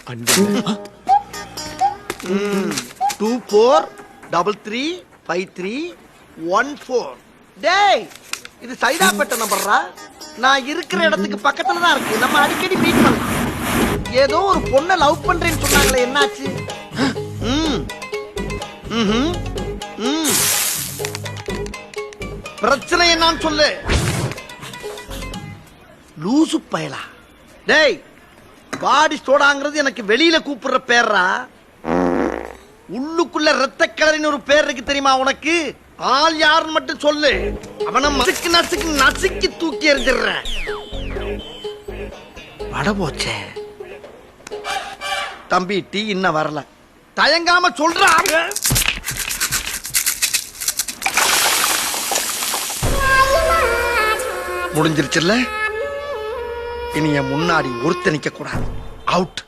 24335314. டேய், இது சைதாப்பேட்டை நம்பர்ரா. நான் இருக்கிற இடத்துக்கு பக்கத்துல தான் இருக்கு. நம்ம அடிக்கடி மீட் பண்ணலாம். ஏதோ ஒரு பொண்ணை லவ் பண்றேன்னு சொன்னாங்களே, என்னாச்சு? பிரச்சனை என்னன்னு சொல்லு. லூசு பயலா. டேய், பாடி சோடாங்கிறது எனக்கு வெளியில கூப்பிடுற பேர்ரா. உள்ளுக்குள்ள ரத்த கலரின்னு ஒரு பேர் இருக்கு தெரியுமா உனக்கு? ஆள் யாருன்னு மட்டும் சொல்லு. அவனை நசுக்கு நசுக்கு நசுக்கி தூக்கி எறிஞ்சிடுறேன். வட போச்சே. தம்பி, டீ இன்னும் வரல. தயங்காம சொல்றா. முடிஞ்சிருச்சுல்ல? இனி என் முன்னாடி ஒருத்த நிக்க கூடாது. அவுட்.